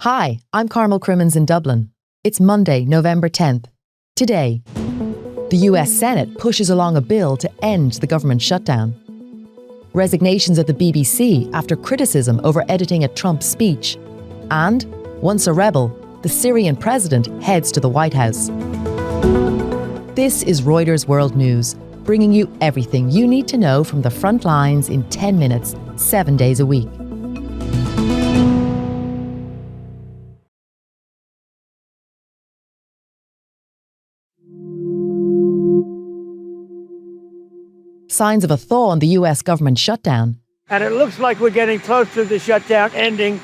Hi, I'm Carmel Crimmins in Dublin. It's Monday, November 10th. Today, the US Senate pushes along a bill to end the government shutdown. Resignations at the BBC after criticism over editing a Trump speech. And, once a rebel, the Syrian president heads to the White House. This is Reuters World News, bringing you everything you need to know from the front lines in 10 minutes, 7 days a week. Signs of a thaw on the US government shutdown. And it looks like we're getting close to the shutdown ending.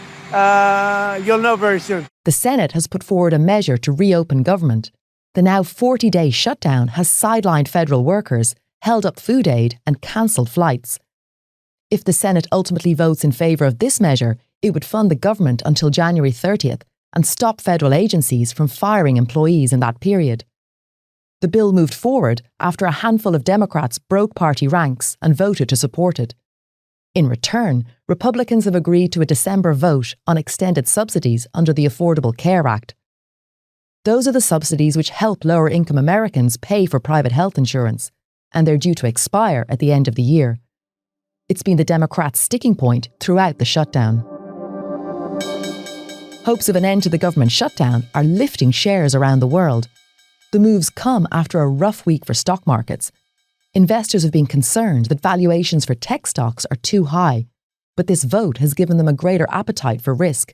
You'll know very soon. The Senate has put forward a measure to reopen government. The now 40-day shutdown has sidelined federal workers, held up food aid and cancelled flights. If the Senate ultimately votes in favour of this measure, it would fund the government until January 30th and stop federal agencies from firing employees in that period. The bill moved forward after a handful of Democrats broke party ranks and voted to support it. In return, Republicans have agreed to a December vote on extended subsidies under the Affordable Care Act. Those are the subsidies which help lower-income Americans pay for private health insurance, and they're due to expire at the end of the year. It's been the Democrats' sticking point throughout the shutdown. Hopes of an end to the government shutdown are lifting shares around the world. The moves come after a rough week for stock markets. Investors have been concerned that valuations for tech stocks are too high, but this vote has given them a greater appetite for risk.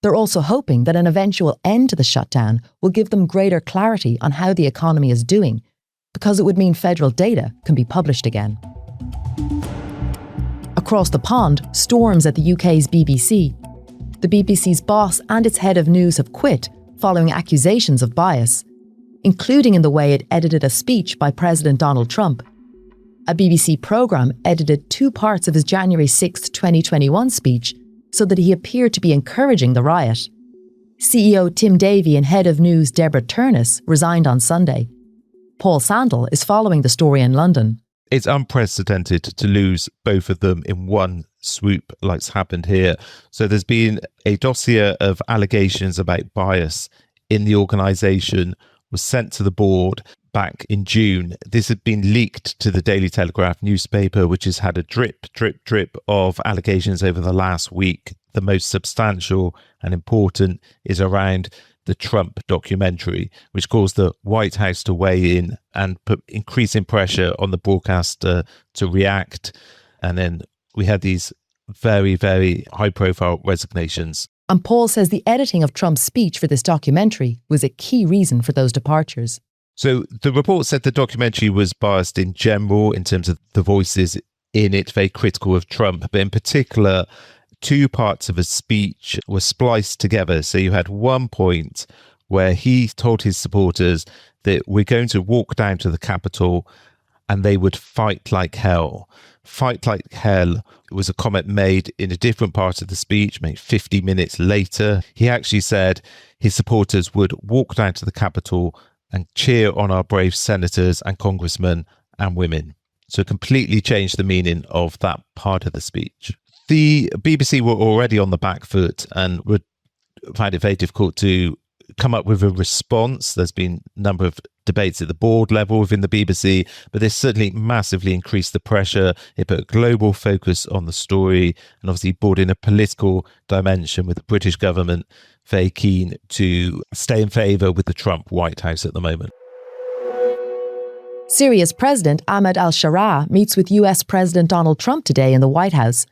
They're also hoping that an eventual end to the shutdown will give them greater clarity on how the economy is doing, because it would mean federal data can be published again. Across the pond, storms at the UK's BBC. The BBC's boss and its head of news have quit following accusations of bias, including in the way it edited a speech by President Donald Trump. A BBC programme edited 2 parts of his January 6, 2021 speech so that he appeared to be encouraging the riot. CEO Tim Davie and head of news Deborah Turness resigned on Sunday. Paul Sandel is following the story in London. It's unprecedented to lose both of them in one swoop like's happened here. So there's been a dossier of allegations about bias in the organisation was sent to the board back in June. This had been leaked to the Daily Telegraph newspaper, which has had a drip of allegations over the last week. The most substantial and important is around the Trump documentary, which caused the White House to weigh in and put increasing pressure on the broadcaster to react. And then we had these very, very high-profile resignations. And Paul says the editing of Trump's speech for this documentary was a key reason for those departures. So the report said the documentary was biased in general in terms of the voices in it, very critical of Trump, but in particular, 2 parts of his speech were spliced together. So you had one point where he told his supporters that we're going to walk down to the Capitol and they would fight like hell. Fight like hell was a comment made in a different part of the speech, maybe 50 minutes later. He actually said his supporters would walk down to the Capitol and cheer on our brave senators and congressmen and women. So completely changed the meaning of that part of the speech. The BBC were already on the back foot and would find it very difficult to come up with a response. There's been a number of debates at the board level within the BBC, but this certainly massively increased the pressure. It put a global focus on the story and obviously brought in a political dimension with the British government very keen to stay in favour with the Trump White House at the moment. Syria's President Ahmed al-Sharaa meets with US President Donald Trump today in the White House.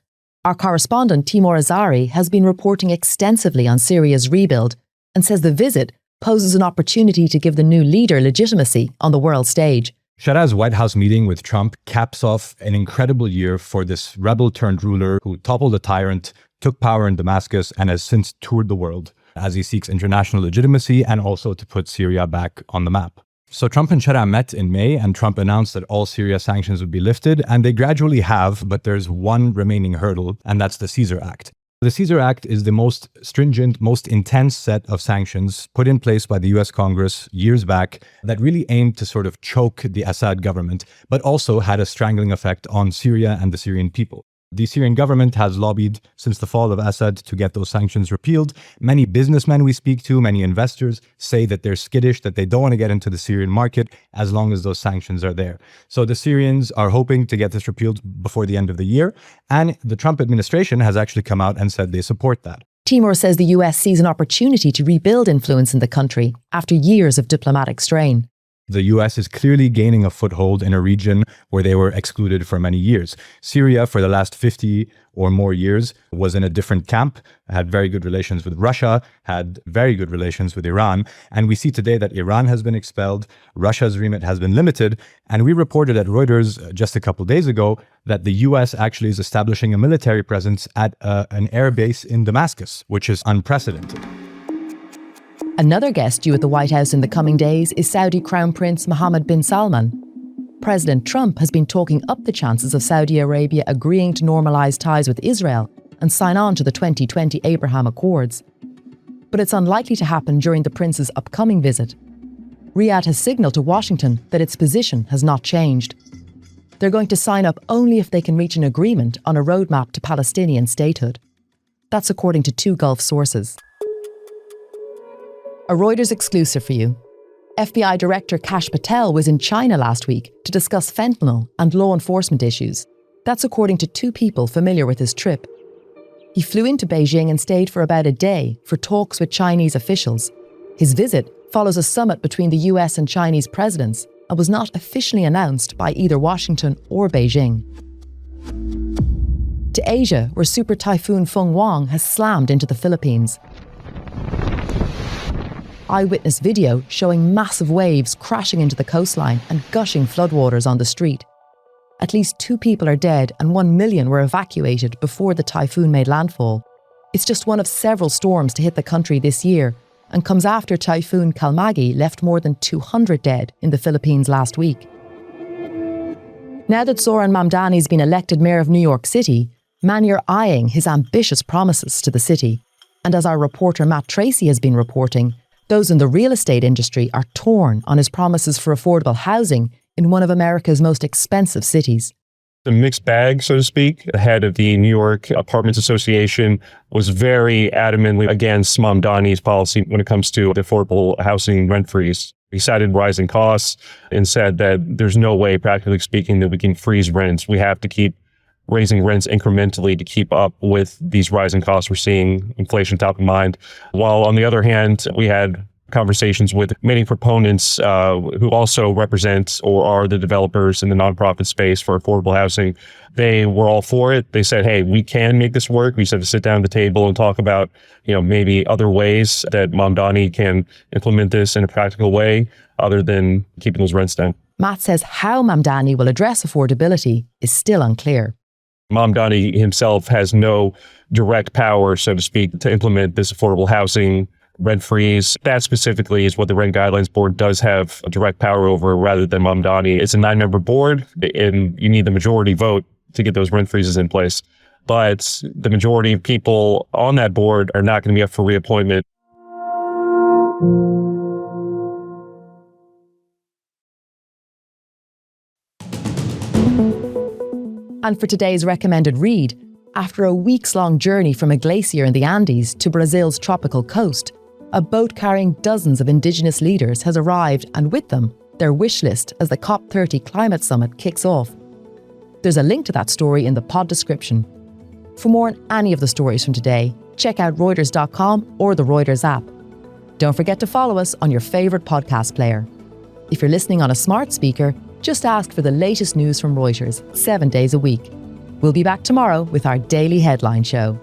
Our correspondent Timur Azari has been reporting extensively on Syria's rebuild and says the visit poses an opportunity to give the new leader legitimacy on the world stage. Sharaa's White House meeting with Trump caps off an incredible year for this rebel-turned-ruler who toppled a tyrant, took power in Damascus, and has since toured the world as he seeks international legitimacy and also to put Syria back on the map. So Trump and Sharaa met in May, and Trump announced that all Syria sanctions would be lifted, and they gradually have, but there's one remaining hurdle, and that's the Caesar Act. The Caesar Act is the most stringent, most intense set of sanctions put in place by the US Congress years back that really aimed to sort of choke the Assad government, but also had a strangling effect on Syria and the Syrian people. The Syrian government has lobbied since the fall of Assad to get those sanctions repealed. Many businessmen we speak to, many investors say that they're skittish, that they don't want to get into the Syrian market as long as those sanctions are there. So the Syrians are hoping to get this repealed before the end of the year. And the Trump administration has actually come out and said they support that. Timur says the US sees an opportunity to rebuild influence in the country after years of diplomatic strain. The US is clearly gaining a foothold in a region where they were excluded for many years. Syria, for the last 50 or more years, was in a different camp, had very good relations with Russia, had very good relations with Iran. And we see today that Iran has been expelled, Russia's remit has been limited. And we reported at Reuters just a couple of days ago that the US actually is establishing a military presence at an air base in Damascus, which is unprecedented. Another guest due at the White House in the coming days is Saudi Crown Prince Mohammed bin Salman. President Trump has been talking up the chances of Saudi Arabia agreeing to normalise ties with Israel and sign on to the 2020 Abraham Accords. But it's unlikely to happen during the prince's upcoming visit. Riyadh has signalled to Washington that its position has not changed. They're going to sign up only if they can reach an agreement on a roadmap to Palestinian statehood. That's according to two Gulf sources. A Reuters exclusive for you. FBI Director Kash Patel was in China last week to discuss fentanyl and law enforcement issues. That's according to two people familiar with his trip. He flew into Beijing and stayed for about a day for talks with Chinese officials. His visit follows a summit between the US and Chinese presidents and was not officially announced by either Washington or Beijing. To Asia, where Super Typhoon Fenghuang has slammed into the Philippines. Eyewitness video showing massive waves crashing into the coastline and gushing floodwaters on the street. At least 2 people are dead and 1 million were evacuated before the typhoon made landfall. It's just one of several storms to hit the country this year and comes after Typhoon Kalmagi left more than 200 dead in the Philippines last week. Now that Zoran Mamdani's been elected mayor of New York City, many are eyeing his ambitious promises to the city. And as our reporter Matt Tracy has been reporting, those in the real estate industry are torn on his promises for affordable housing in one of America's most expensive cities. The mixed bag, so to speak. The head of the New York Apartments Association was very adamantly against Mamdani's policy when it comes to the affordable housing rent freeze. He cited rising costs and said that there's no way, practically speaking, that we can freeze rents. We have to keep raising rents incrementally to keep up with these rising costs we're seeing, inflation top of mind. While on the other hand, we had conversations with many proponents who also represent or are the developers in the nonprofit space for affordable housing. They were all for it. They said, hey, we can make this work. We just have to sit down at the table and talk about, maybe other ways that Mamdani can implement this in a practical way other than keeping those rents down. Matt says how Mamdani will address affordability is still unclear. Mamdani himself has no direct power, so to speak, to implement this affordable housing rent freeze. That specifically is what the Rent Guidelines Board does have direct power over rather than Mamdani. It's a 9-member board and you need the majority vote to get those rent freezes in place. But the majority of people on that board are not going to be up for reappointment. And for today's recommended read, after a weeks-long journey from a glacier in the Andes to Brazil's tropical coast, a boat carrying dozens of indigenous leaders has arrived, and with them, their wish list as the COP30 climate summit kicks off. There's a link to that story in the pod description. For more on any of the stories from today, check out Reuters.com or the Reuters app. Don't forget to follow us on your favourite podcast player. If you're listening on a smart speaker, just ask for the latest news from Reuters 7 days a week. We'll be back tomorrow with our daily headline show.